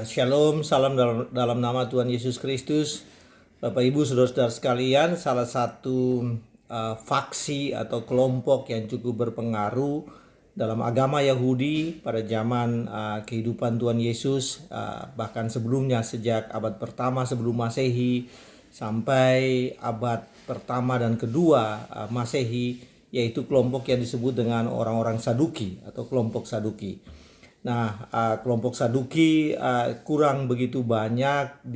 Shalom, salam dalam nama Tuhan Yesus Kristus. Bapak Ibu Saudara-saudara sekalian, salah satu faksi atau kelompok yang cukup berpengaruh dalam agama Yahudi pada zaman kehidupan Tuhan Yesus, bahkan sebelumnya sejak abad pertama sebelum Masehi sampai abad pertama dan kedua Masehi, yaitu kelompok yang disebut dengan orang-orang Saduki atau kelompok Saduki. Nah, kelompok Saduki kurang begitu banyak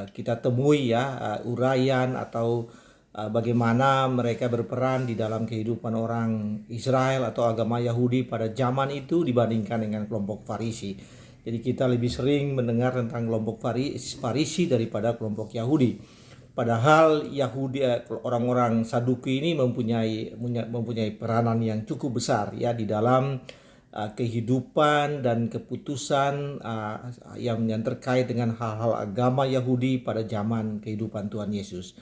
kita temui ya, uraian atau bagaimana mereka berperan di dalam kehidupan orang Israel atau agama Yahudi pada zaman itu dibandingkan dengan kelompok Farisi. Jadi kita lebih sering mendengar tentang kelompok Farisi daripada kelompok Yahudi. Padahal Yahudi, orang-orang Saduki ini mempunyai peranan yang cukup besar ya di dalam kehidupan dan keputusan yang terkait dengan hal-hal agama Yahudi pada zaman kehidupan Tuhan Yesus.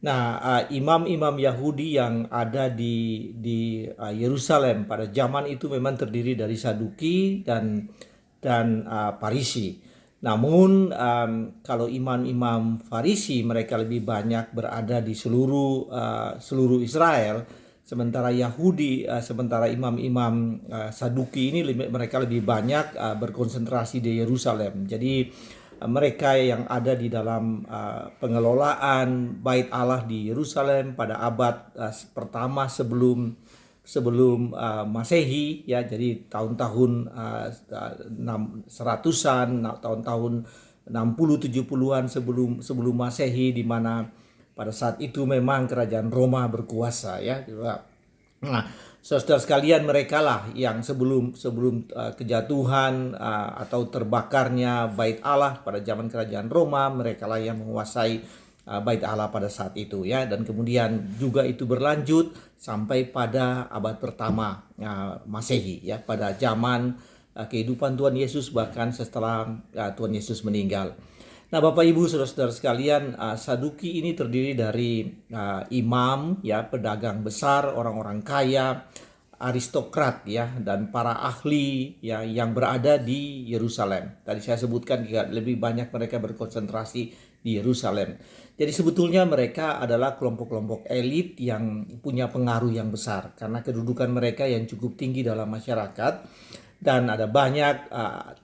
Nah, imam-imam Yahudi yang ada di Yerusalem pada zaman itu memang terdiri dari Saduki dan Farisi. Namun kalau imam-imam Farisi mereka lebih banyak berada di seluruh Israel. Sementara imam-imam Saduki ini mereka lebih banyak berkonsentrasi di Yerusalem. Jadi mereka yang ada di dalam pengelolaan Bait Allah di Yerusalem pada abad pertama sebelum Masehi ya, jadi tahun-tahun 100-an, tahun-tahun 60 70-an sebelum Masehi, di mana pada saat itu memang kerajaan Roma berkuasa ya. Nah, saudara sekalian, mereka lah yang sebelum kejatuhan atau terbakarnya Bait Allah pada zaman kerajaan Roma, mereka lah yang menguasai Bait Allah pada saat itu ya, dan kemudian juga itu berlanjut sampai pada abad pertama Masehi ya, pada zaman kehidupan Tuhan Yesus, bahkan setelah Tuhan Yesus meninggal. Nah, Bapak Ibu Saudara-saudara sekalian, Saduki ini terdiri dari imam ya, pedagang besar, orang-orang kaya, aristokrat ya, dan para ahli ya yang berada di Yerusalem. Tadi saya sebutkan juga lebih banyak mereka berkonsentrasi di Yerusalem. Jadi sebetulnya mereka adalah kelompok-kelompok elit yang punya pengaruh yang besar karena kedudukan mereka yang cukup tinggi dalam masyarakat. Dan ada banyak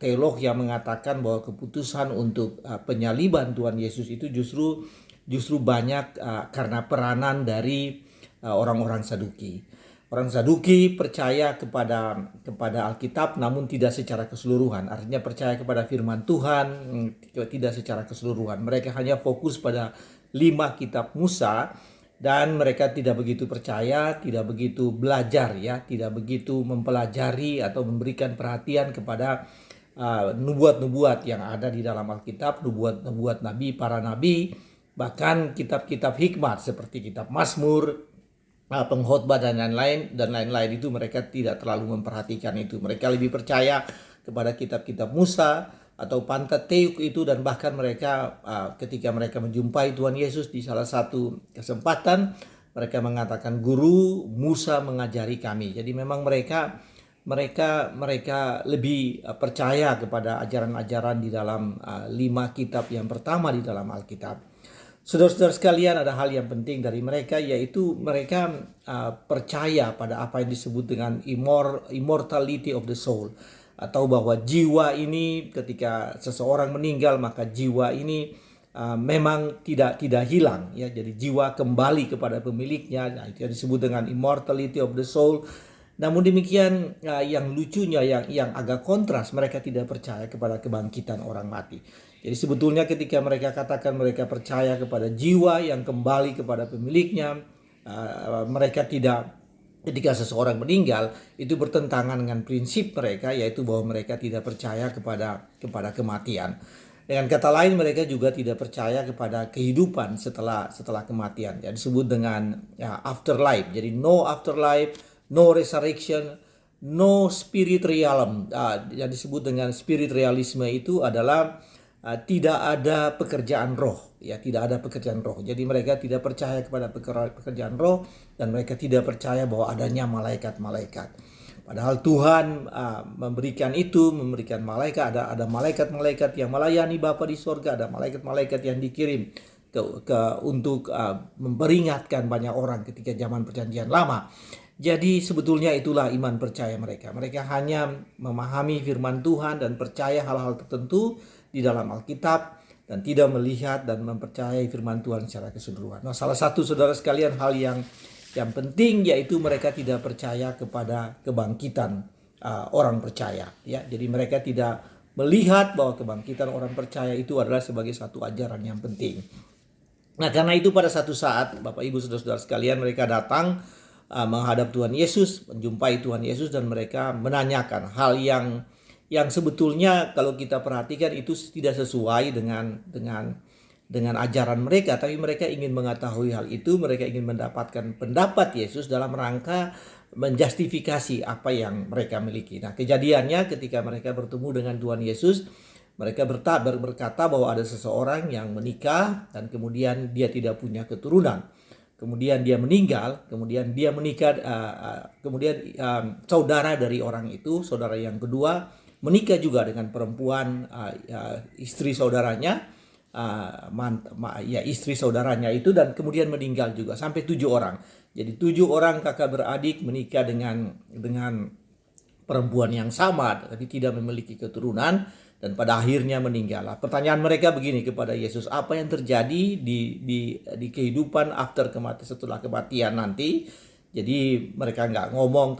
teolog yang mengatakan bahwa keputusan untuk penyaliban Tuhan Yesus itu justru banyak karena peranan dari orang-orang Saduki. Orang Saduki percaya kepada Alkitab namun tidak secara keseluruhan. Artinya percaya kepada firman Tuhan tidak secara keseluruhan. Mereka hanya fokus pada 5 kitab Musa. Dan mereka tidak begitu percaya, tidak begitu belajar ya, tidak begitu mempelajari atau memberikan perhatian kepada nubuat-nubuat yang ada di dalam Alkitab, nubuat-nubuat nabi, para nabi, bahkan kitab-kitab hikmat seperti kitab Mazmur, pengkhotbah dan lain-lain itu mereka tidak terlalu memperhatikan itu. Mereka lebih percaya kepada kitab-kitab Musa atau Pentateuch itu, dan bahkan mereka ketika mereka menjumpai Tuhan Yesus di salah satu kesempatan mereka mengatakan, "Guru, Musa mengajari kami." Jadi memang mereka lebih percaya kepada ajaran-ajaran di dalam 5 kitab yang pertama di dalam Alkitab. Saudara-saudara sekalian, ada hal yang penting dari mereka, yaitu mereka percaya pada apa yang disebut dengan immortality of the soul, atau bahwa jiwa ini ketika seseorang meninggal maka jiwa ini memang tidak hilang ya, jadi jiwa kembali kepada pemiliknya. Nah, itu yang disebut dengan immortality of the soul. Namun demikian yang lucunya, yang agak kontras, mereka tidak percaya kepada kebangkitan orang mati. Jadi sebetulnya ketika mereka katakan mereka percaya kepada jiwa yang kembali kepada pemiliknya, mereka tidak. Ketika seseorang meninggal, itu bertentangan dengan prinsip mereka, yaitu bahwa mereka tidak percaya kepada kematian. Dengan kata lain, mereka juga tidak percaya kepada kehidupan setelah kematian. Yang disebut dengan afterlife. Jadi no afterlife, no resurrection, no spirit realm. Yang disebut dengan spirit realisme itu adalah tidak ada pekerjaan roh ya, tidak ada pekerjaan roh. Jadi mereka tidak percaya kepada pekerjaan roh, dan mereka tidak percaya bahwa adanya malaikat-malaikat. Padahal Tuhan memberikan itu, memberikan malaikat, ada malaikat-malaikat yang melayani Bapa di sorga, ada malaikat-malaikat yang dikirim untuk memperingatkan banyak orang ketika zaman Perjanjian Lama. Jadi sebetulnya itulah iman percaya mereka. Mereka hanya memahami firman Tuhan dan percaya hal-hal tertentu di dalam Alkitab dan tidak melihat dan mempercayai firman Tuhan secara keseluruhan. Nah, salah satu saudara sekalian hal yang penting yaitu mereka tidak percaya kepada kebangkitan orang percaya, ya. Jadi mereka tidak melihat bahwa kebangkitan orang percaya itu adalah sebagai satu ajaran yang penting. Nah, karena itu pada satu saat Bapak Ibu saudara-saudara sekalian, mereka datang menghadap Tuhan Yesus, menjumpai Tuhan Yesus, dan mereka menanyakan hal yang sebetulnya kalau kita perhatikan itu tidak sesuai dengan ajaran mereka, tapi mereka ingin mengetahui hal itu. Mereka ingin mendapatkan pendapat Yesus dalam rangka menjustifikasi apa yang mereka miliki. Nah, kejadiannya ketika mereka bertemu dengan Tuhan Yesus, mereka berkata bahwa ada seseorang yang menikah dan kemudian dia tidak punya keturunan. Kemudian dia meninggal, kemudian dia menikah, kemudian saudara dari orang itu, saudara yang kedua, menikah juga dengan perempuan, istri saudaranya, istri saudaranya itu, dan kemudian meninggal juga, sampai 7 orang. Jadi 7 orang kakak beradik menikah dengan perempuan yang sama, tapi tidak memiliki keturunan, dan pada akhirnya meninggal. Pertanyaan mereka begini kepada Yesus, apa yang terjadi di kehidupan setelah kematian nanti? Jadi mereka nggak ngomong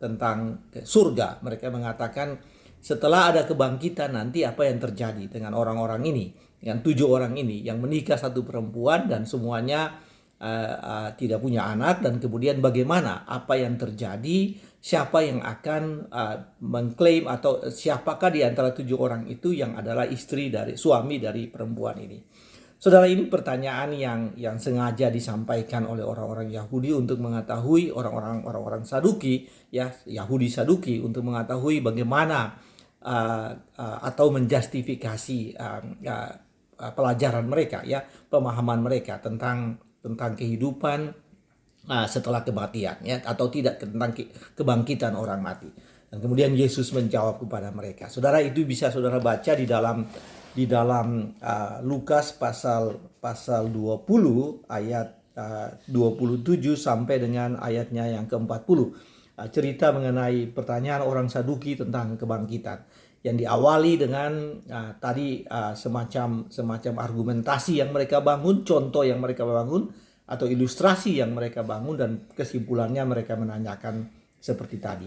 tentang surga. Mereka mengatakan setelah ada kebangkitan nanti apa yang terjadi dengan orang-orang ini, dengan 7 orang ini yang menikah satu perempuan dan semuanya tidak punya anak, dan kemudian bagaimana, apa yang terjadi, siapa yang akan mengklaim, atau siapakah di antara 7 orang itu yang adalah suami dari perempuan ini. Saudara, ini pertanyaan yang sengaja disampaikan oleh orang-orang Yahudi untuk mengetahui orang-orang Saduki, ya, Yahudi Saduki, untuk mengetahui bagaimana atau menjustifikasi pelajaran mereka, ya, pemahaman mereka tentang kehidupan setelah kematian, ya, atau tidak, tentang kebangkitan orang mati. Dan kemudian Yesus menjawab kepada mereka. Saudara, itu bisa saudara baca di dalam Lukas pasal 20 ayat 27 sampai dengan ayatnya yang ke-40. Cerita mengenai pertanyaan orang Saduki tentang kebangkitan, yang diawali dengan semacam argumentasi yang mereka bangun, contoh yang mereka bangun, atau ilustrasi yang mereka bangun, dan kesimpulannya mereka menanyakan seperti tadi.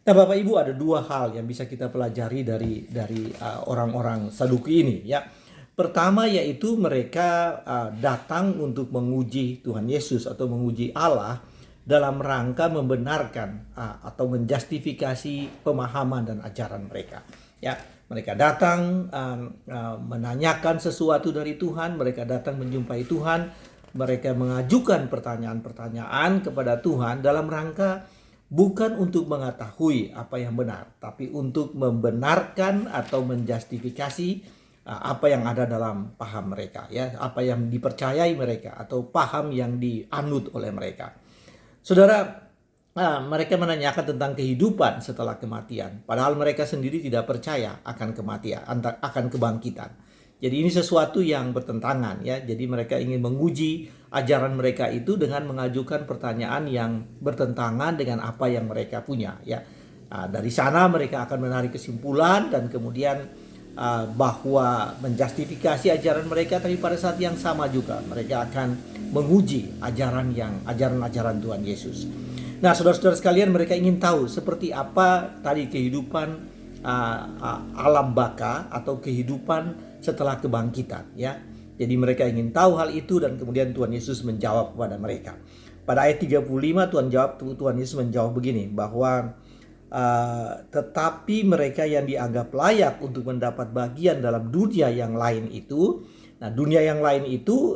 Nah, Bapak Ibu, ada 2 hal yang bisa kita pelajari dari orang-orang Saduki ini, ya. Pertama yaitu mereka datang untuk menguji Tuhan Yesus atau menguji Allah dalam rangka membenarkan atau menjustifikasi pemahaman dan ajaran mereka. Ya, mereka datang menanyakan sesuatu dari Tuhan, mereka datang menjumpai Tuhan, mereka mengajukan pertanyaan-pertanyaan kepada Tuhan dalam rangka bukan untuk mengetahui apa yang benar, tapi untuk membenarkan atau menjustifikasi apa yang ada dalam paham mereka, ya, apa yang dipercayai mereka atau paham yang dianut oleh mereka. Saudara, mereka menanyakan tentang kehidupan setelah kematian, padahal mereka sendiri tidak percaya akan kematian, akan kebangkitan. Jadi ini sesuatu yang bertentangan, ya. Jadi mereka ingin menguji ajaran mereka itu dengan mengajukan pertanyaan yang bertentangan dengan apa yang mereka punya, ya. Dari sana mereka akan menarik kesimpulan dan kemudian bahwa menjustifikasi ajaran mereka, tapi pada saat yang sama juga mereka akan menguji ajaran-ajaran Tuhan Yesus. Nah, saudara-saudara sekalian, mereka ingin tahu seperti apa tadi kehidupan alam baka atau kehidupan setelah kebangkitan, ya. Jadi mereka ingin tahu hal itu, dan kemudian Tuhan Yesus menjawab kepada mereka. Pada ayat 35 Tuhan Yesus menjawab begini, bahwa tetapi mereka yang dianggap layak untuk mendapat bagian dalam dunia yang lain itu. Nah, dunia yang lain itu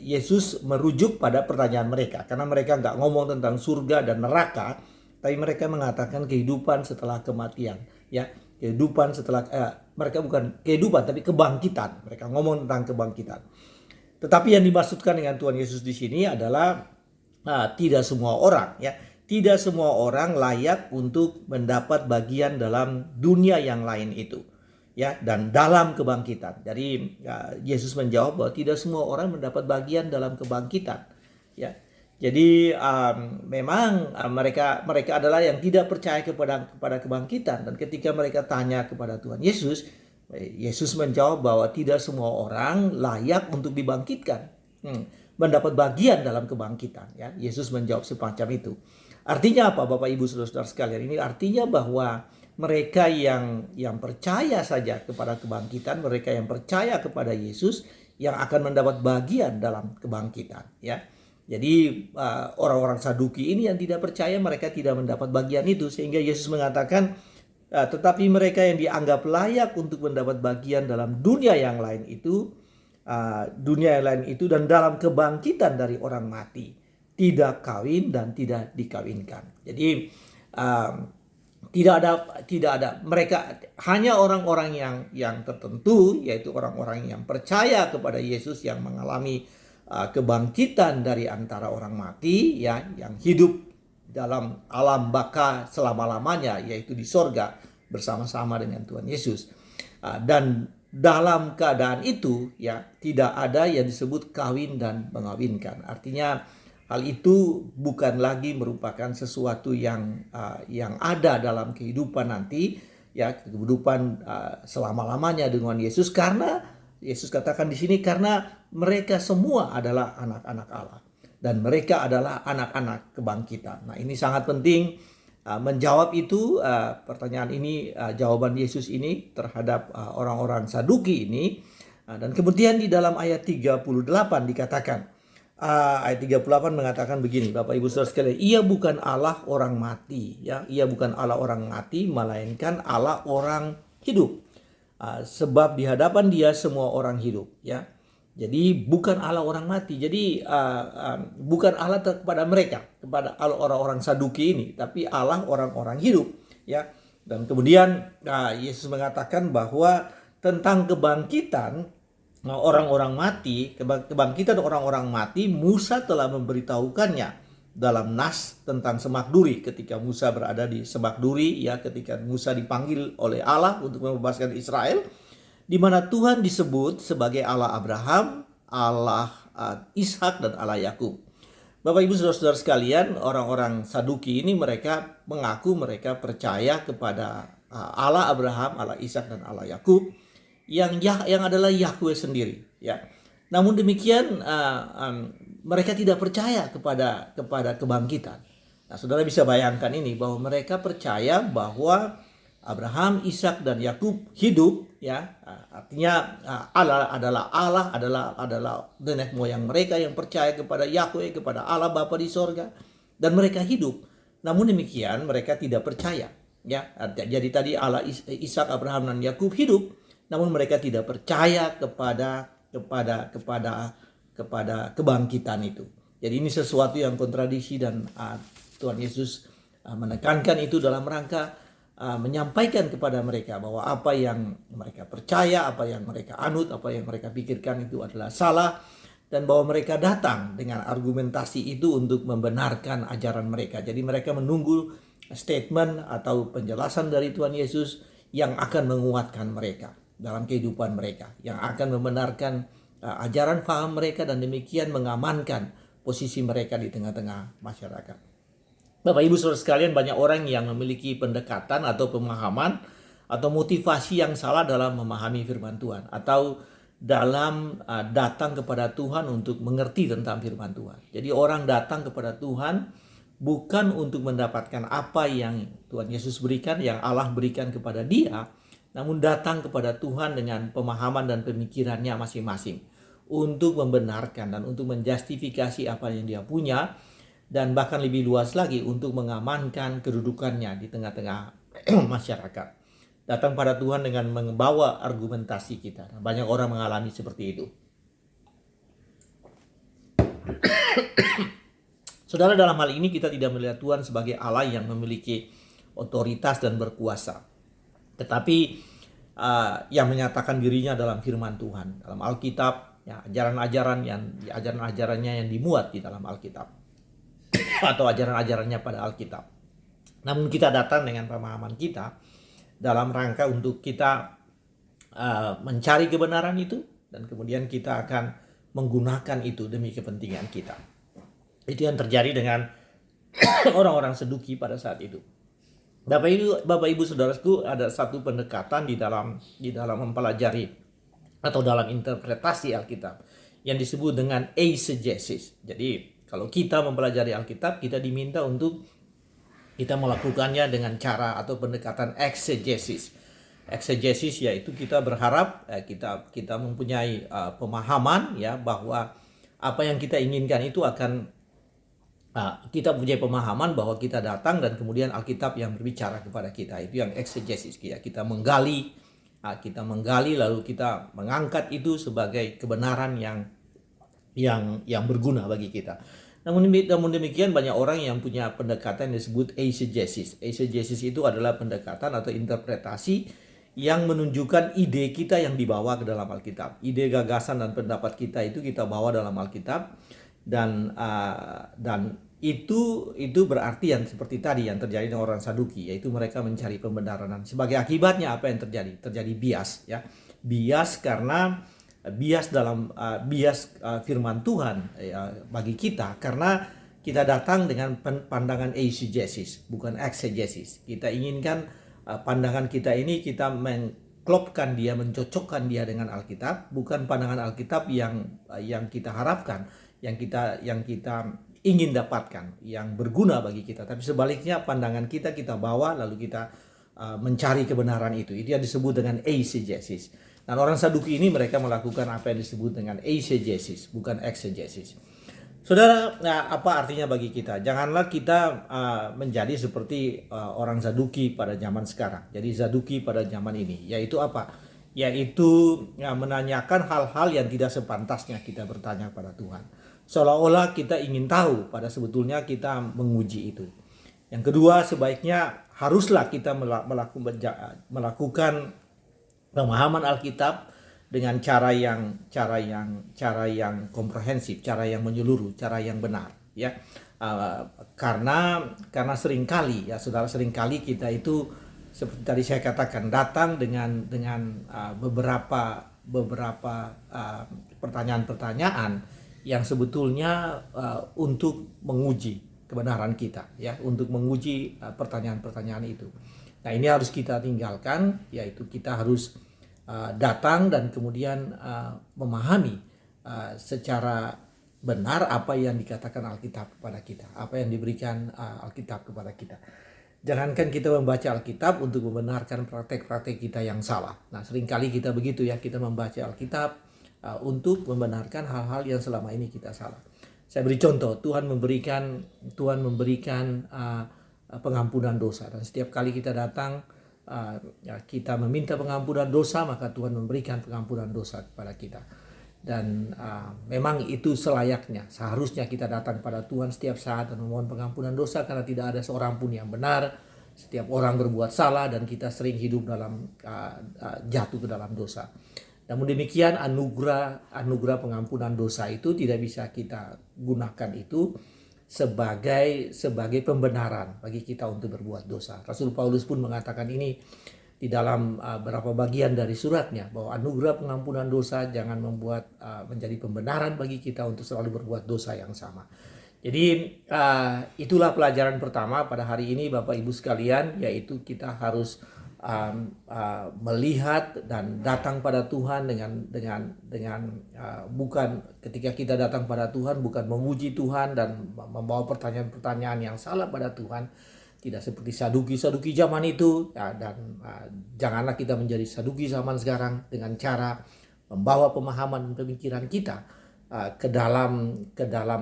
Yesus merujuk pada pertanyaan mereka, karena mereka nggak ngomong tentang surga dan neraka, tapi mereka mengatakan kehidupan setelah kematian, ya. Kehidupan setelah mereka bukan kehidupan tapi kebangkitan. Mereka ngomong tentang kebangkitan. Tetapi yang dimaksudkan dengan Tuhan Yesus di sini adalah tidak semua orang, ya. tidak semua orang layak untuk mendapat bagian dalam dunia yang lain itu, ya, dan dalam kebangkitan. Jadi Yesus menjawab bahwa tidak semua orang mendapat bagian dalam kebangkitan, ya. Jadi memang mereka adalah yang tidak percaya kepada kebangkitan, dan ketika mereka tanya kepada Tuhan Yesus, Yesus menjawab bahwa tidak semua orang layak untuk dibangkitkan, mendapat bagian dalam kebangkitan, ya. Yesus menjawab semacam itu. Artinya apa, Bapak Ibu Saudara sekalian? Ini artinya bahwa mereka yang percaya saja kepada kebangkitan, mereka yang percaya kepada Yesus yang akan mendapat bagian dalam kebangkitan, ya. Jadi orang-orang Saduki ini yang tidak percaya, mereka tidak mendapat bagian itu, sehingga Yesus mengatakan tetapi mereka yang dianggap layak untuk mendapat bagian dalam dunia yang lain itu, dan dalam kebangkitan dari orang mati, tidak kawin dan tidak dikawinkan. Jadi tidak ada mereka, hanya orang-orang yang tertentu, yaitu orang-orang yang percaya kepada Yesus, yang mengalami kebangkitan dari antara orang mati, ya, yang hidup dalam alam baka selama-lamanya, yaitu di sorga bersama-sama dengan Tuhan Yesus. Dan dalam keadaan itu, ya, tidak ada yang disebut kawin dan mengawinkan. Artinya hal itu bukan lagi merupakan sesuatu yang ada dalam kehidupan nanti, ya, kehidupan selama-lamanya dengan Yesus, karena Yesus katakan di sini karena mereka semua adalah anak-anak Allah dan mereka adalah anak-anak kebangkitan. Nah, ini sangat penting menjawab itu pertanyaan ini, jawaban Yesus ini terhadap orang-orang Saduki ini. Dan kemudian di dalam ayat 38 dikatakan, ayat 38 mengatakan begini, Bapak Ibu Saudara sekalian, ia bukan Allah orang mati, ya, ia bukan Allah orang mati, melainkan Allah orang hidup. Sebab di hadapan Dia semua orang hidup, ya. Jadi bukan Allah orang mati. Jadi bukan Allah kepada mereka, kepada orang-orang Saduki ini, tapi Allah orang-orang hidup, ya. Dan kemudian Yesus mengatakan bahwa tentang kebangkitan orang-orang mati, kebangkitan orang-orang mati, Musa telah memberitahukannya dalam Nas tentang Semak Duri, ketika Musa berada di Semak Duri, ya, ketika Musa dipanggil oleh Allah untuk membebaskan Israel, di mana Tuhan disebut sebagai Allah Abraham, Allah Ishak, dan Allah Yakub. Bapak Ibu Saudara-saudara sekalian, orang-orang Saduki ini mereka mengaku mereka percaya kepada Allah Abraham, Allah Ishak, dan Allah Yakub yang adalah Yahweh sendiri, ya. Namun demikian mereka tidak percaya kepada kebangkitan. Nah, saudara bisa bayangkan ini, bahwa mereka percaya bahwa Abraham, Ishak, dan Yakub hidup, ya. Artinya Allah adalah nenek moyang mereka yang percaya kepada Yahweh, kepada Allah Bapa di sorga, dan mereka hidup. Namun demikian mereka tidak percaya, ya. Jadi tadi Allah Ishak, Abraham, dan Yakub hidup, namun mereka tidak percaya kepada kebangkitan itu. Jadi ini sesuatu yang kontradiksi, dan Tuhan Yesus menekankan itu dalam rangka menyampaikan kepada mereka bahwa apa yang mereka percaya, apa yang mereka anut, apa yang mereka pikirkan itu adalah salah, dan bahwa mereka datang dengan argumentasi itu untuk membenarkan ajaran mereka. Jadi mereka menunggu statement atau penjelasan dari Tuhan Yesus yang akan menguatkan mereka dalam kehidupan mereka, yang akan membenarkan ajaran faham mereka, dan demikian mengamankan posisi mereka di tengah-tengah masyarakat. Bapak Ibu Saudara sekalian, banyak orang yang memiliki pendekatan atau pemahaman atau motivasi yang salah dalam memahami firman Tuhan, atau dalam datang kepada Tuhan untuk mengerti tentang firman Tuhan. Jadi orang datang kepada Tuhan bukan untuk mendapatkan apa yang Tuhan Yesus berikan, yang Allah berikan kepada dia, namun datang kepada Tuhan dengan pemahaman dan pemikirannya masing-masing untuk membenarkan dan untuk menjustifikasi apa yang dia punya, dan bahkan lebih luas lagi untuk mengamankan kedudukannya di tengah-tengah masyarakat. Datang pada Tuhan dengan membawa argumentasi kita. Banyak orang mengalami seperti itu. Saudara, dalam hal ini kita tidak melihat Tuhan sebagai Allah yang memiliki otoritas dan berkuasa, tetapi yang menyatakan dirinya dalam firman Tuhan, dalam Alkitab, ya, ajaran-ajarannya yang dimuat di dalam Alkitab. atau ajaran-ajarannya pada Alkitab. Namun kita datang dengan pemahaman kita dalam rangka untuk kita mencari kebenaran itu, dan kemudian kita akan menggunakan itu demi kepentingan kita. Itu yang terjadi dengan orang-orang Saduki pada saat itu. Bapak Ibu Saudaraku, ada satu pendekatan di dalam mempelajari atau dalam interpretasi Alkitab yang disebut dengan eisegesis. Jadi kalau kita mempelajari Alkitab, kita diminta untuk kita melakukannya dengan cara atau pendekatan exegesis. Exegesis yaitu kita berharap kita mempunyai pemahaman ya bahwa apa yang kita inginkan itu akan kita punya pemahaman bahwa kita datang dan kemudian Alkitab yang berbicara kepada kita. Itu yang exegesis. Kita menggali lalu kita mengangkat itu sebagai kebenaran yang berguna bagi kita. Namun demikian banyak orang yang punya pendekatan yang disebut eisegesis. Eisegesis itu adalah pendekatan atau interpretasi yang menunjukkan ide kita yang dibawa ke dalam Alkitab. Ide, gagasan dan pendapat kita itu kita bawa dalam Alkitab. Dan itu berarti yang seperti tadi yang terjadi dengan orang Saduki, yaitu mereka mencari pembenaran. Sebagai akibatnya apa yang terjadi? Terjadi bias ya. Bias karena firman Tuhan bagi kita, karena kita datang dengan pandangan eisegesis bukan exegesis. Kita inginkan pandangan kita ini kita mengklopkan dia, mencocokkan dia dengan Alkitab, bukan pandangan Alkitab yang kita harapkan, yang kita ingin dapatkan, yang berguna bagi kita. Tapi sebaliknya pandangan kita bawa lalu kita mencari kebenaran itu. Itu yang disebut dengan eisegesis. Dan orang Saduki ini mereka melakukan apa yang disebut dengan eisegesis, bukan exegesis. Saudara, apa artinya bagi kita? Janganlah kita menjadi seperti orang Saduki pada zaman sekarang. Jadi Saduki pada zaman ini, yaitu apa? Yaitu menanyakan hal-hal yang tidak sepantasnya kita bertanya pada Tuhan. Seolah-olah kita ingin tahu, pada sebetulnya kita menguji itu. Yang kedua, sebaiknya haruslah kita melakukan pemahaman Alkitab dengan cara yang komprehensif, cara yang menyeluruh, cara yang benar, ya. Karena seringkali ya saudara, seringkali kita itu seperti tadi saya katakan datang dengan beberapa pertanyaan-pertanyaan yang sebetulnya untuk menguji kebenaran kita, ya, untuk menguji pertanyaan-pertanyaan itu. Nah, ini harus kita tinggalkan, yaitu kita harus datang dan kemudian memahami secara benar apa yang dikatakan Alkitab kepada kita, apa yang diberikan Alkitab kepada kita. Jangankan kita membaca Alkitab untuk membenarkan praktek-praktek kita yang salah. Nah, seringkali kita begitu ya, kita membaca Alkitab untuk membenarkan hal-hal yang selama ini kita salah. Saya beri contoh, Tuhan memberikan pengampunan dosa, dan setiap kali kita datang kita meminta pengampunan dosa, maka Tuhan memberikan pengampunan dosa kepada kita. Dan memang itu selayaknya, seharusnya kita datang pada Tuhan setiap saat dan memohon pengampunan dosa, karena tidak ada seorang pun yang benar. Setiap orang berbuat salah dan kita sering hidup dalam jatuh ke dalam dosa. Namun demikian anugerah pengampunan dosa itu tidak bisa kita gunakan itu sebagai pembenaran bagi kita untuk berbuat dosa. Rasul Paulus pun mengatakan ini di dalam beberapa bagian dari suratnya, bahwa anugerah pengampunan dosa jangan membuat menjadi pembenaran bagi kita untuk selalu berbuat dosa yang sama. Jadi itulah pelajaran pertama pada hari ini Bapak Ibu sekalian, yaitu kita harus melihat dan datang pada Tuhan dengan bukan ketika kita datang pada Tuhan bukan memuji Tuhan dan membawa pertanyaan-pertanyaan yang salah pada Tuhan, tidak seperti Saduki zaman itu ya, dan janganlah kita menjadi Saduki zaman sekarang dengan cara membawa pemahaman pemikiran kita ke dalam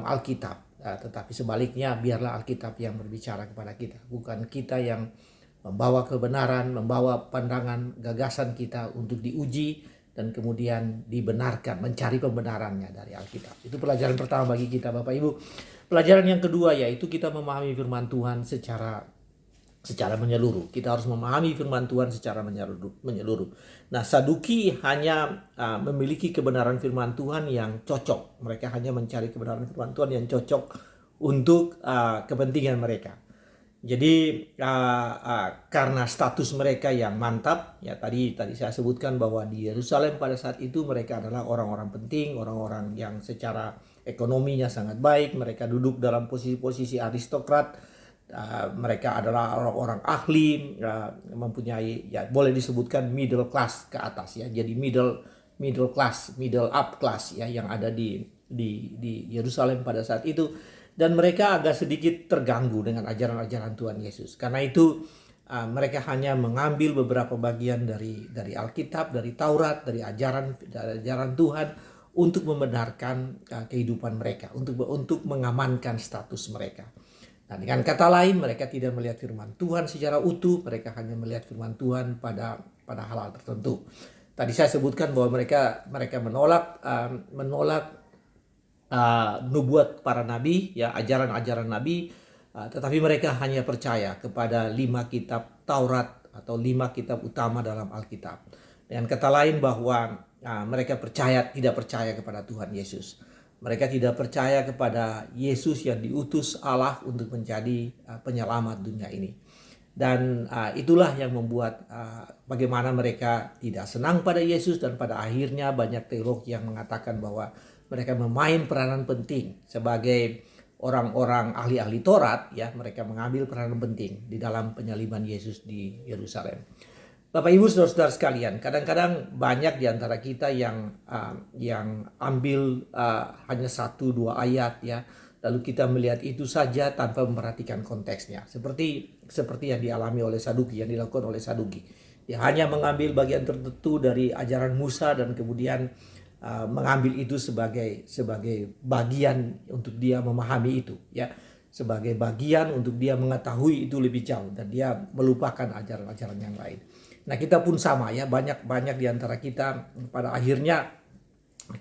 Alkitab, tetapi sebaliknya biarlah Alkitab yang berbicara kepada kita, bukan kita yang membawa kebenaran, membawa pandangan, gagasan kita untuk diuji dan kemudian dibenarkan, mencari pembenarannya dari Alkitab. Itu pelajaran pertama bagi kita Bapak Ibu. Pelajaran yang kedua yaitu kita memahami firman Tuhan secara menyeluruh. Kita harus memahami firman Tuhan secara menyeluruh. Nah, Saduki hanya memiliki kebenaran firman Tuhan yang cocok. Mereka hanya mencari kebenaran firman Tuhan yang cocok untuk kepentingan mereka. Jadi karena status mereka yang mantap, ya tadi saya sebutkan bahwa di Yerusalem pada saat itu mereka adalah orang-orang penting, orang-orang yang secara ekonominya sangat baik, mereka duduk dalam posisi-posisi aristokrat, mereka adalah orang-orang ahli, mempunyai, ya boleh disebutkan middle class ke atas, ya. Jadi middle class, middle up class, ya, yang ada di Yerusalem pada saat itu. Dan mereka agak sedikit terganggu dengan ajaran-ajaran Tuhan Yesus. Karena itu mereka hanya mengambil beberapa bagian dari Alkitab, dari Taurat, dari ajaran Tuhan untuk membenarkan kehidupan mereka, untuk mengamankan status mereka. Nah, dengan kata lain, mereka tidak melihat firman Tuhan secara utuh, mereka hanya melihat firman Tuhan pada hal-hal tertentu. Tadi saya sebutkan bahwa mereka menolak nubuat para nabi, ya, ajaran-ajaran nabi, tetapi mereka hanya percaya kepada 5 kitab Taurat atau 5 kitab utama dalam Alkitab. Dengan kata lain bahwa mereka tidak percaya kepada Tuhan Yesus. Mereka tidak percaya kepada Yesus yang diutus Allah untuk menjadi penyelamat dunia ini. Dan itulah yang membuat bagaimana mereka tidak senang pada Yesus, dan pada akhirnya banyak teolog yang mengatakan bahwa mereka memain peranan penting sebagai orang-orang ahli-ahli Taurat, ya. Mereka mengambil peranan penting di dalam penyaliban Yesus di Yerusalem. Bapak Ibu Saudara-saudara sekalian, kadang-kadang banyak di antara kita yang ambil hanya 1-2 ayat, ya, lalu kita melihat itu saja tanpa memperhatikan konteksnya, seperti yang dialami oleh Saduki, yang dilakukan oleh Saduki. Dia hanya mengambil bagian tertentu dari ajaran Musa dan kemudian mengambil itu sebagai bagian untuk dia memahami itu, ya, sebagai bagian untuk dia mengetahui itu lebih jauh, dan dia melupakan ajaran-ajaran yang lain. Nah, kita pun sama, ya, banyak di antara kita pada akhirnya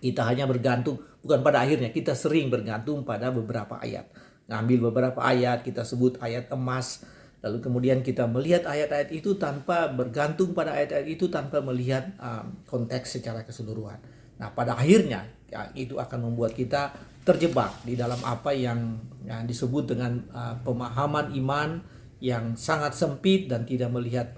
kita hanya bergantung, bukan pada akhirnya, kita sering bergantung pada beberapa ayat. Ngambil beberapa ayat, kita sebut ayat emas, lalu kemudian kita melihat ayat-ayat itu tanpa bergantung pada ayat-ayat itu, tanpa melihat konteks secara keseluruhan. Nah, pada akhirnya, ya, itu akan membuat kita terjebak di dalam apa yang disebut dengan pemahaman iman yang sangat sempit dan tidak melihat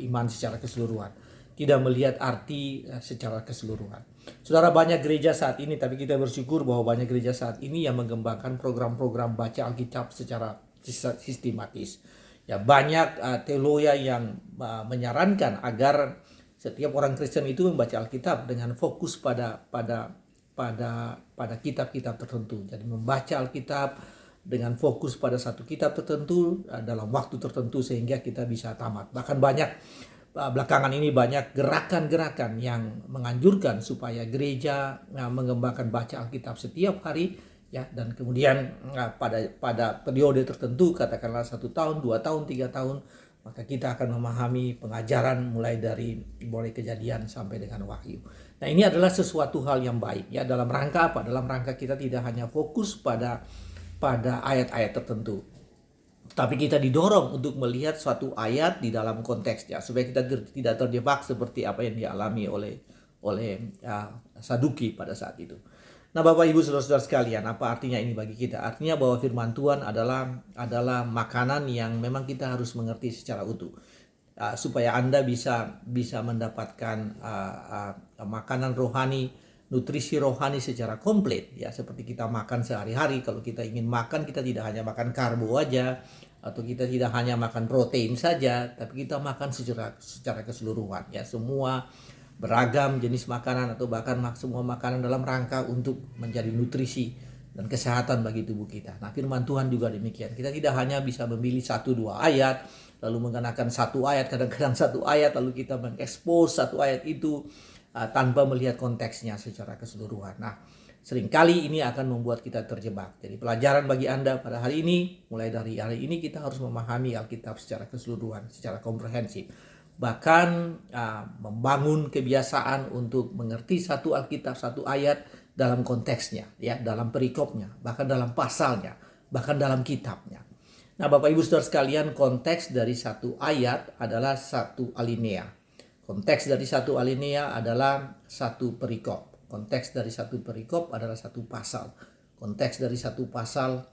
iman secara keseluruhan, tidak melihat arti secara keseluruhan. Saudara, banyak gereja saat ini, tapi kita bersyukur bahwa banyak gereja saat ini yang mengembangkan program-program baca Alkitab secara sistematis. Ya, banyak teologi yang menyarankan agar setiap orang Kristen itu membaca Alkitab dengan fokus pada kitab-kitab tertentu. Jadi membaca Alkitab dengan fokus pada satu kitab tertentu dalam waktu tertentu sehingga kita bisa tamat. Bahkan belakangan ini banyak gerakan-gerakan yang menganjurkan supaya gereja mengembangkan baca Alkitab setiap hari, ya, dan kemudian pada periode tertentu, katakanlah 1 tahun, 2 tahun, 3 tahun, maka kita akan memahami pengajaran mulai Kejadian sampai dengan Wahyu. Nah, ini adalah sesuatu hal yang baik, ya, dalam rangka apa? Dalam rangka kita tidak hanya fokus pada ayat-ayat tertentu, tapi kita didorong untuk melihat suatu ayat di dalam konteksnya, supaya kita tidak terjebak seperti apa yang dialami oleh Saduki pada saat itu. Nah, Bapak Ibu Saudara-saudara sekalian, apa artinya ini bagi kita? Artinya bahwa firman Tuhan adalah makanan yang memang kita harus mengerti secara utuh, supaya Anda bisa mendapatkan makanan rohani, nutrisi rohani secara komplit, ya, seperti kita makan sehari-hari. Kalau kita ingin makan, kita tidak hanya makan karbo aja, atau kita tidak hanya makan protein saja, tapi kita makan secara keseluruhan, ya, semua beragam jenis makanan, atau bahkan semua makanan dalam rangka untuk menjadi nutrisi dan kesehatan bagi tubuh kita. Nah, firman Tuhan juga demikian. Kita tidak hanya bisa memilih 1-2 ayat, lalu mengenakan 1 ayat, kadang-kadang 1 ayat, lalu kita mengekspos 1 ayat itu tanpa melihat konteksnya secara keseluruhan. Nah, seringkali ini akan membuat kita terjebak. Jadi pelajaran bagi Anda pada hari ini, mulai dari hari ini kita harus memahami Alkitab secara keseluruhan, secara komprehensif. Bahkan membangun kebiasaan untuk mengerti satu Alkitab, satu ayat dalam konteksnya, ya, dalam perikopnya, bahkan dalam pasalnya, bahkan dalam kitabnya. Nah, Bapak Ibu Saudara sekalian, konteks dari satu ayat adalah satu alinea. Konteks dari satu alinea adalah satu perikop. Konteks dari satu perikop adalah satu pasal. Konteks dari satu pasal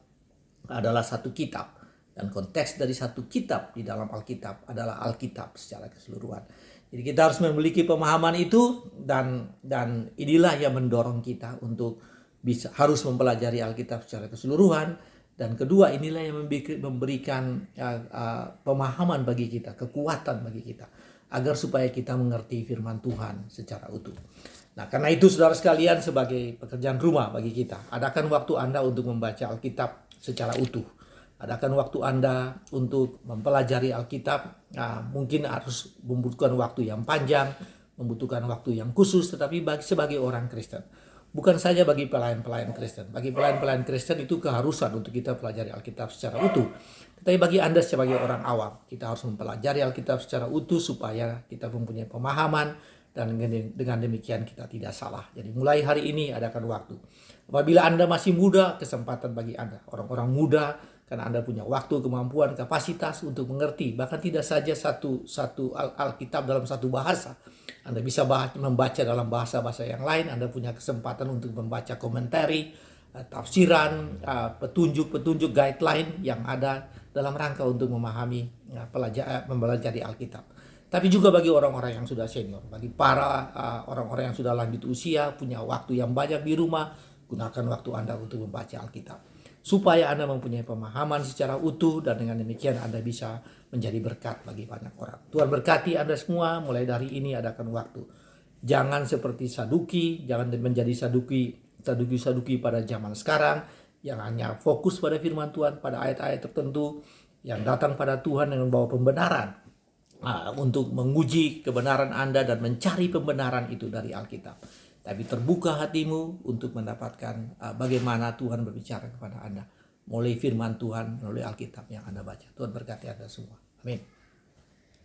adalah satu kitab. Dan konteks dari satu kitab di dalam Alkitab adalah Alkitab secara keseluruhan. Jadi kita harus memiliki pemahaman itu, dan inilah yang mendorong kita untuk harus mempelajari Alkitab secara keseluruhan. Dan kedua, inilah yang memberikan pemahaman bagi kita, kekuatan bagi kita, agar supaya kita mengerti firman Tuhan secara utuh. Nah, karena itu saudara sekalian, sebagai pekerjaan rumah bagi kita, adakan waktu Anda untuk membaca Alkitab secara utuh. Adakan waktu Anda untuk mempelajari Alkitab. Nah, mungkin harus membutuhkan waktu yang panjang, membutuhkan waktu yang khusus, tetapi sebagai orang Kristen. Bukan saja bagi pelayan-pelayan Kristen. Bagi pelayan-pelayan Kristen itu keharusan untuk kita pelajari Alkitab secara utuh. Tetapi bagi Anda sebagai orang awam, kita harus mempelajari Alkitab secara utuh supaya kita mempunyai pemahaman, dan dengan demikian kita tidak salah. Jadi mulai hari ini adakan waktu. Apabila Anda masih muda, kesempatan bagi Anda. Orang-orang muda, karena Anda punya waktu, kemampuan, kapasitas untuk mengerti. Bahkan tidak saja satu Alkitab dalam satu bahasa. Anda bisa membaca dalam bahasa-bahasa yang lain. Anda punya kesempatan untuk membaca komentari, tafsiran, petunjuk-petunjuk guideline yang ada dalam rangka untuk memahami, mempelajari Alkitab. Tapi juga bagi orang-orang yang sudah senior, bagi para orang-orang yang sudah lanjut usia, punya waktu yang banyak di rumah, gunakan waktu Anda untuk membaca Alkitab, supaya Anda mempunyai pemahaman secara utuh, dan dengan demikian Anda bisa menjadi berkat bagi banyak orang. Tuhan berkati Anda semua. Mulai dari ini adakan waktu. Jangan seperti Saduki, jangan menjadi Saduki pada zaman sekarang, yang hanya fokus pada firman Tuhan, pada ayat-ayat tertentu yang datang pada Tuhan dengan membawa pembenaran, untuk menguji kebenaran Anda dan mencari pembenaran itu dari Alkitab. Tapi terbuka hatimu untuk mendapatkan bagaimana Tuhan berbicara kepada Anda melalui firman Tuhan, melalui Alkitab yang Anda baca. Tuhan berkati Anda semua. Amin.